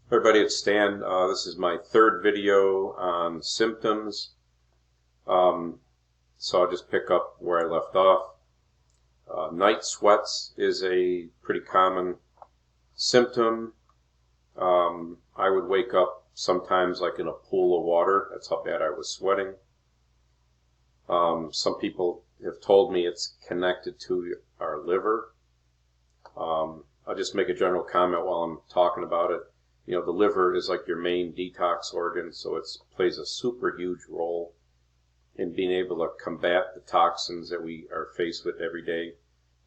Everybody, it's Stan. This is my third video on symptoms. So I'll just pick up where I left off. Night sweats is a pretty common symptom. I would wake up sometimes like in a pool of water. That's how bad I was sweating. Some people have told me it's connected to our liver. I'll just make a general comment while I'm talking about it. You know, the liver is like your main detox organ, so it plays a super huge role in being able to combat the toxins that we are faced with every day.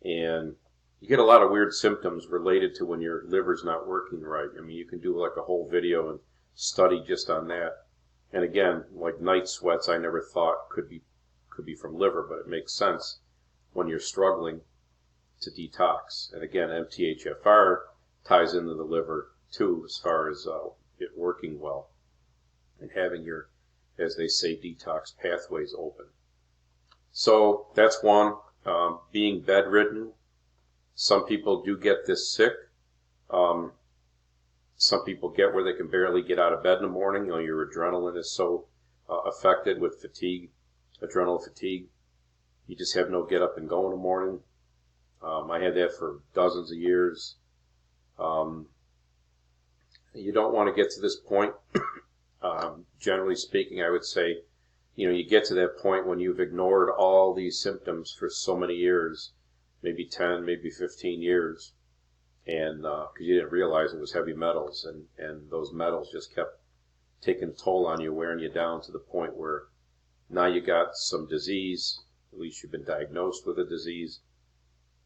And you get a lot of weird symptoms related to when your liver's not working right. I mean, you can do like a whole video and study just on that. And again, like night sweats, I never thought could be from liver, but it makes sense when you're struggling to detox. And again, MTHFR ties into the liver too, as far as it working well and having your, as they say, detox pathways open. So that's one. Being bedridden. Some people do get this sick. Some people get where they can barely get out of bed in the morning. You know, your adrenaline is so affected with fatigue, adrenal fatigue. You just have no get up and go in the morning. I had that for dozens of years. You don't want to get to this point. Generally speaking, I would say, you know, you get to that point when you've ignored all these symptoms for so many years, maybe 10, maybe 15 years, and because you didn't realize it was heavy metals, and those metals just kept taking a toll on you, wearing you down to the point where now you got some disease. At least you've been diagnosed with a disease.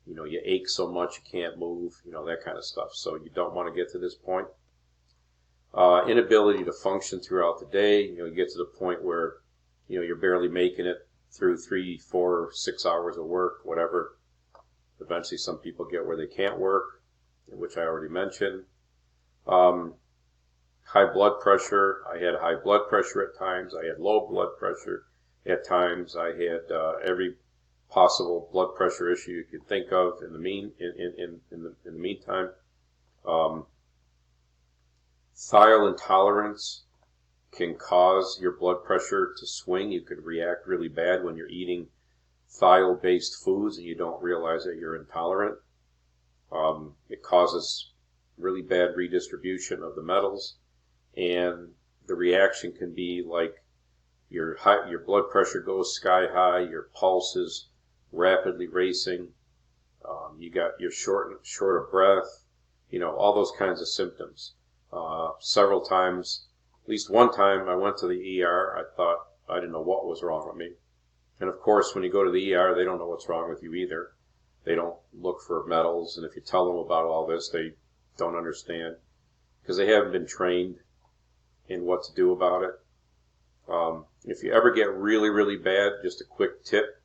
You know, you ache so much you can't move, you know, that kind of stuff. So you don't want to get to this point. Inability to function throughout the day. You know, you get to the point where, you know, you're barely making it through 3, 4, 6 hours of work, whatever. Eventually some people get where they can't work, which I already mentioned. High blood pressure. I had high blood pressure at times. I had low blood pressure at times. I had every possible blood pressure issue you could think of in the meantime. Thiol intolerance can cause your blood pressure to swing. You could react really bad when you're eating thiol-based foods and you don't realize that you're intolerant. It causes really bad redistribution of the metals, and the reaction can be like your blood pressure goes sky high, your pulse is rapidly racing, you're short of breath, you know, all those kinds of symptoms. Several times, at least one time, I went to the ER. I thought I didn't know what was wrong with me. And of course, when you go to the ER, they don't know what's wrong with you either. They don't look for metals, and if you tell them about all this, they don't understand because they haven't been trained in what to do about it. If you ever get really, really bad, just a quick tip.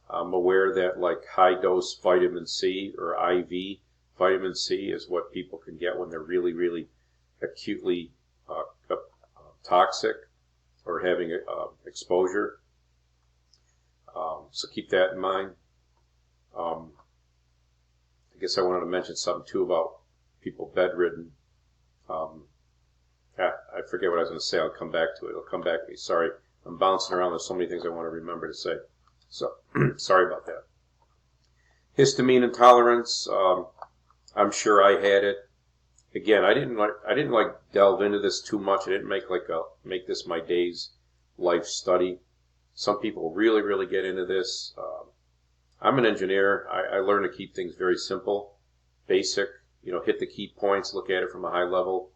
I'm aware that like high-dose vitamin C or IV vitamin C is what people can get when they're really, really acutely toxic or having exposure. So keep that in mind. I guess I wanted to mention something too about people bedridden. I forget what I was going to say. I'll come back to it. It'll come back to me. Sorry. I'm bouncing around. There's so many things I want to remember to say. So sorry about that. Histamine intolerance. I'm sure I had it. Again, I didn't delve into this too much. I didn't make this my day's life study. Some people really, really get into this. I'm an engineer. I learn to keep things very simple, basic. You know, hit the key points, look at it from a high level.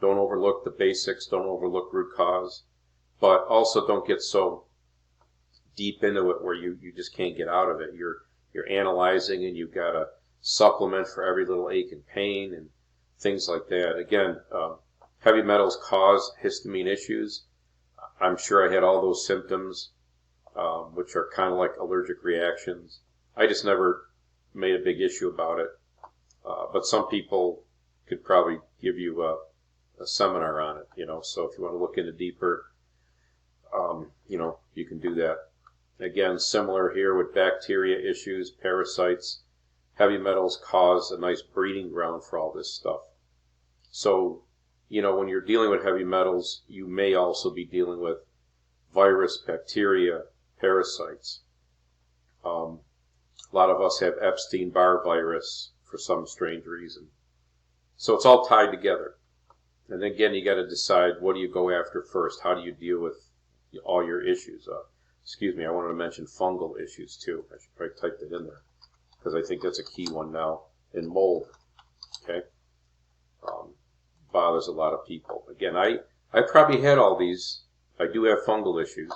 Don't overlook the basics. Don't overlook root cause. But also don't get so deep into it where you just can't get out of it. You're analyzing and you've got to supplement for every little ache and pain and things like that. Again, heavy metals cause histamine issues. I'm sure I had all those symptoms, which are kind of like allergic reactions. I just never made a big issue about it. But some people could probably give you a seminar on it, you know. So if you want to look into deeper, you know, you can do that. Again, similar here with bacteria issues, parasites. Heavy metals cause a nice breeding ground for all this stuff. So when you're dealing with heavy metals, you may also be dealing with virus, bacteria, parasites. A lot of us have Epstein-Barr virus for some strange reason. So it's all tied together. And again, you got to decide, what do you go after first? How do you deal with all your issues? Excuse me, I wanted to mention fungal issues too. I should probably type that in there, because I think that's a key one now. In mold, okay, bothers a lot of people. Again, I probably had all these. I do have fungal issues,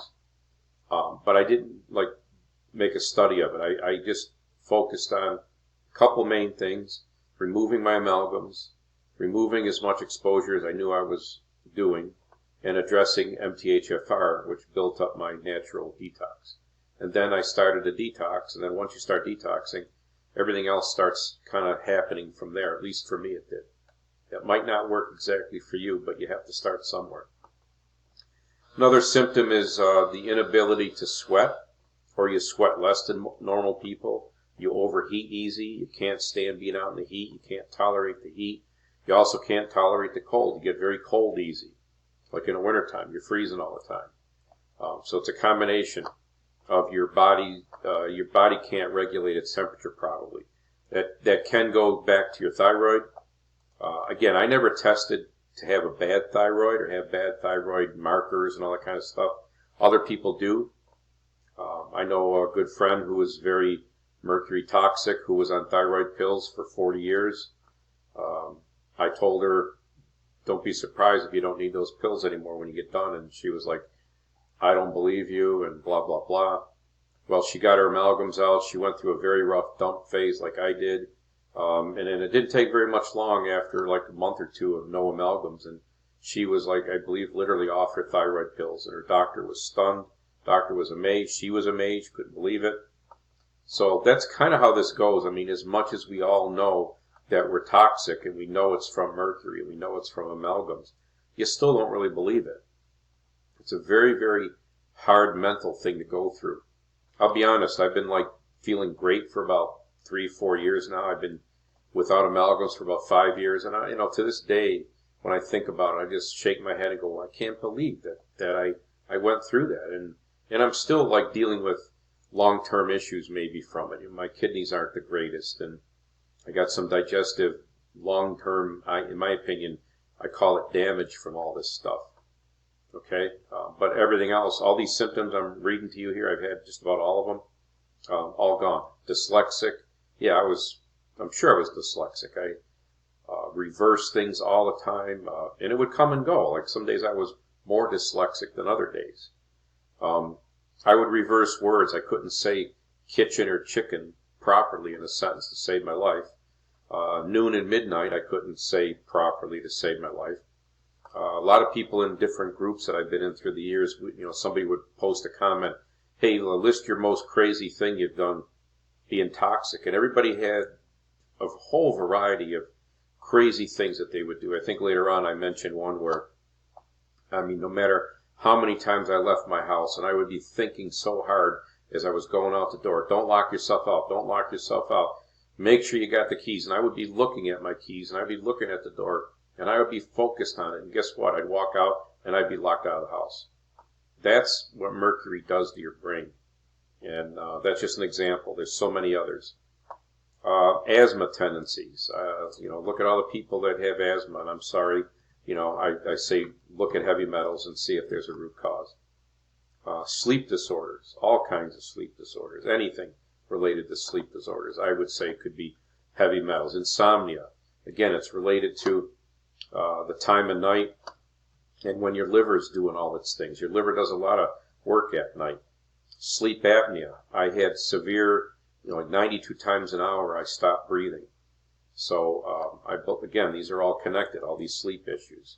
but I didn't make a study of it. I just focused on a couple main things: removing my amalgams, removing as much exposure as I knew I was doing, and addressing MTHFR, which built up my natural detox. And then I started a detox, and then once you start detoxing, everything else starts kind of happening from there. At least for me it did. It might not work exactly for you, but you have to start somewhere. Another symptom is the inability to sweat, or you sweat less than normal people. You overheat easy. You can't stand being out in the heat. You can't tolerate the heat. You also can't tolerate the cold. You get very cold easy. Like in the wintertime, you're freezing all the time. So it's a combination of your body. Your body can't regulate its temperature properly. That can go back to your thyroid. Again, I never tested to have a bad thyroid or have bad thyroid markers and all that kind of stuff. Other people do. I know a good friend who was very mercury toxic, who was on thyroid pills for 40 years. I told her, don't be surprised if you don't need those pills anymore when you get done. And she was like, I don't believe you, and blah, blah, blah. Well, she got her amalgams out. She went through a very rough dump phase like I did. And then it didn't take very much long after like a month or two of no amalgams. And she was like, I believe, literally off her thyroid pills. And her doctor was stunned. Doctor was amazed. She was amazed. She couldn't believe it. So that's kind of how this goes. I mean, as much as we all know that we're toxic and we know it's from mercury and we know it's from amalgams, you still don't really believe it. It's a very, very hard mental thing to go through. I'll be honest, I've been feeling great for about 3-4 years now. I've been without amalgams for about 5 years, and to this day, when I think about it, I just shake my head and go, I can't believe that I went through that, and I'm still dealing with long-term issues maybe from it. My kidneys aren't the greatest, and I got some digestive long-term, in my opinion, I call it damage from all this stuff. Okay, but everything else, all these symptoms I'm reading to you here, I've had just about all of them, all gone. Dyslexic, yeah, I'm sure I was dyslexic. I reversed things all the time, and it would come and go. Like some days I was more dyslexic than other days. I would reverse words. I couldn't say kitchen or chicken properly in a sentence to save my life. Noon and midnight I couldn't say properly to save my life. A lot of people in different groups that I've been in through the years, somebody would post a comment, hey, list your most crazy thing you've done being toxic. And everybody had a whole variety of crazy things that they would do. I think later on I mentioned one where, no matter how many times I left my house, and I would be thinking so hard as I was going out the door, don't lock yourself out, don't lock yourself out. Make sure you got the keys. And I would be looking at my keys, and I'd be looking at the door, and I would be focused on it. And guess what? I'd walk out, and I'd be locked out of the house. That's what mercury does to your brain. And that's just an example. There's so many others. Asthma tendencies. Look at all the people that have asthma, and I'm sorry. I say look at heavy metals and see if there's a root cause. Sleep disorders, all kinds of sleep disorders, anything related to sleep disorders, I would say could be heavy metals. Insomnia, again, it's related to the time of night and when your liver's doing all its things. Your liver does a lot of work at night. Sleep apnea, I had severe, 92 times an hour I stopped breathing. So, again, these are all connected, all these sleep issues.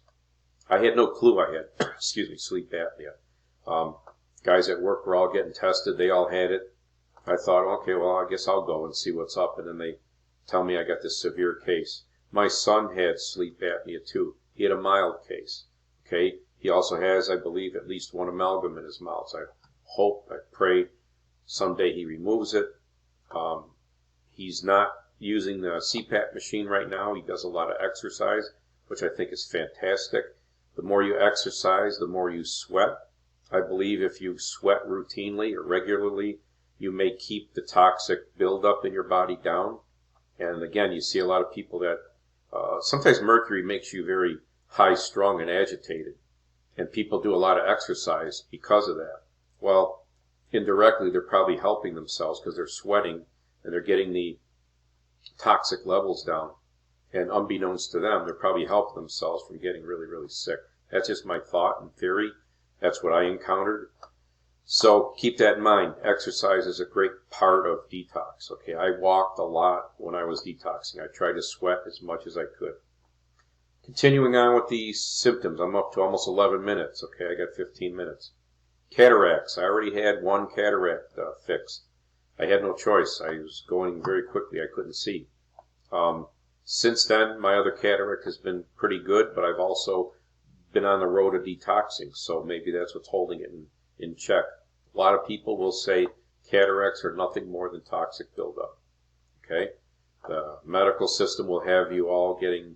I had no clue I had, sleep apnea. Guys at work were all getting tested. They all had it. I thought, okay, well, I guess I'll go and see what's up. And then they tell me I got this severe case. My son had sleep apnea too. He had a mild case. Okay. He also has, I believe, at least one amalgam in his mouth. So I hope, I pray someday he removes it. He's not using the CPAP machine right now. He does a lot of exercise. which I think is fantastic. The more you exercise, the more you sweat. I believe if you sweat routinely or regularly, you may keep the toxic buildup in your body down. And again, you see a lot of people that sometimes mercury makes you very high-strung and agitated. And people do a lot of exercise because of that. Well, indirectly, they're probably helping themselves because they're sweating and they're getting the toxic levels down. And unbeknownst to them, they're probably helping themselves from getting really, really sick. That's just my thought and theory. That's what I encountered. So keep that in mind. Exercise is a great part of detox. Okay, I walked a lot when I was detoxing. I tried to sweat as much as I could. Continuing on with the symptoms, I'm up to almost 11 minutes. Okay, I got 15 minutes. Cataracts. I already had one cataract fixed. I had no choice. I was going very quickly. I couldn't see. Since then, my other cataract has been pretty good, but I've also been on the road to detoxing, so maybe that's what's holding it in check. A lot of people will say cataracts are nothing more than toxic buildup. Okay, the medical system will have you all getting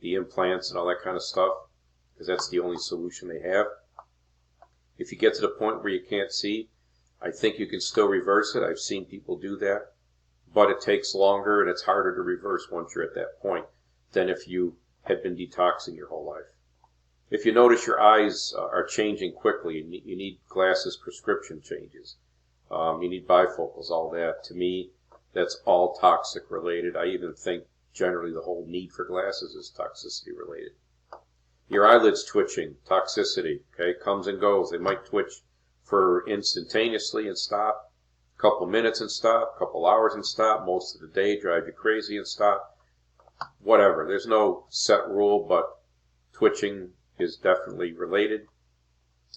the implants and all that kind of stuff because that's the only solution they have. If you get to the point where you can't see, I think you can still reverse it. I've seen people do that, but it takes longer and it's harder to reverse once you're at that point than if you had been detoxing your whole life. If you notice your eyes are changing quickly, you need glasses prescription changes. You need bifocals, all that. To me, that's all toxic related. I even think generally the whole need for glasses is toxicity related. Your eyelids twitching, toxicity, okay, comes and goes. They might twitch for instantaneously and stop, a couple minutes and stop, a couple hours and stop, most of the day drive you crazy and stop, whatever. There's no set rule, but twitching is definitely related.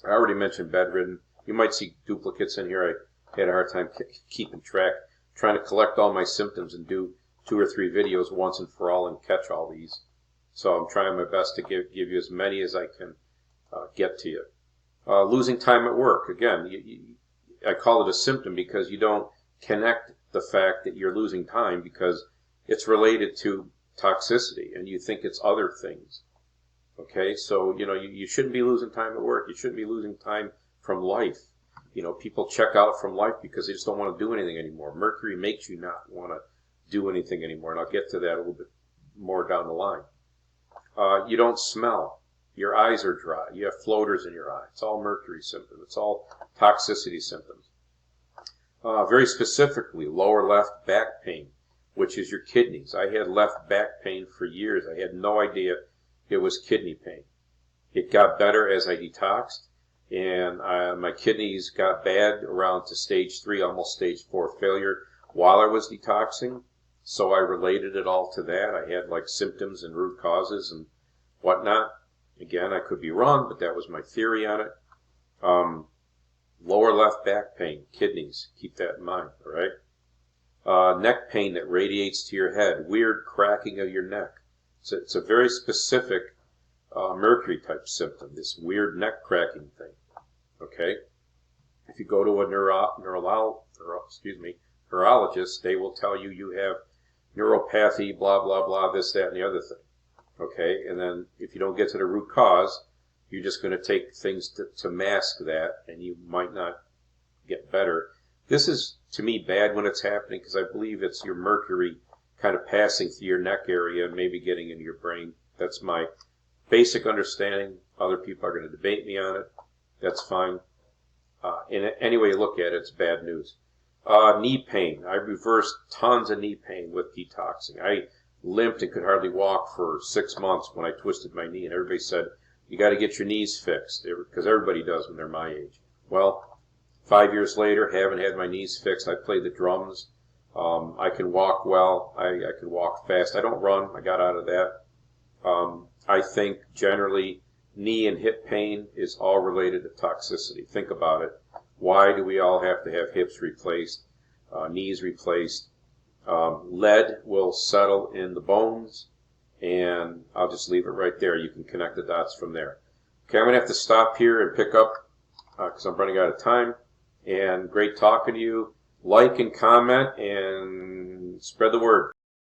I already mentioned bedridden. You might see duplicates in here. I had a hard time keeping track, trying to collect all my symptoms and do 2 or 3 videos once and for all and catch all these. So I'm trying my best to give you as many as I can get to you. Losing time at work. Again, I call it a symptom because you don't connect the fact that you're losing time because it's related to toxicity and you think it's other things. Okay, so you shouldn't be losing time at work. You shouldn't be losing time from life. People check out from life because they just don't want to do anything anymore. Mercury makes you not want to do anything anymore, and I'll get to that a little bit more down the line. You don't smell. Your eyes are dry. You have floaters in your eye. It's all mercury symptoms. It's all toxicity symptoms. Very specifically, lower left back pain, which is your kidneys. I had left back pain for years. I had no idea it was kidney pain. It got better as I detoxed, and my kidneys got bad around to stage 3, almost stage 4 failure while I was detoxing. So I related it all to that. I had like symptoms and root causes and whatnot. Again, I could be wrong, but that was my theory on it. Lower left back pain, kidneys, keep that in mind, all right? Neck pain that radiates to your head, weird cracking of your neck. It's a very specific mercury type symptom, this weird neck cracking thing, okay? If you go to a neurologist, they will tell you have neuropathy, blah, blah, blah, this, that, and the other thing. Okay, and then if you don't get to the root cause, you're just going to take things to mask that, and you might not get better. This is, to me, bad when it's happening because I believe it's your mercury kind of passing through your neck area and maybe getting into your brain. That's my basic understanding. Other people are going to debate me on it. That's fine. In any way you look at it, it's bad news. Knee pain. I reversed tons of knee pain with detoxing. I limped and could hardly walk for 6 months when I twisted my knee, and everybody said, you got to get your knees fixed, because everybody does when they're my age. Well, 5 years later, haven't had my knees fixed. I play the drums. I can walk well. I can walk fast. I don't run. I got out of that. I think generally knee and hip pain is all related to toxicity. Think about it. Why do we all have to have hips replaced, knees replaced? Lead will settle in the bones, and I'll just leave it right there. You can connect the dots from there. Okay, I'm going to have to stop here and pick up because I'm running out of time. And great talking to you. Like and comment and spread the word.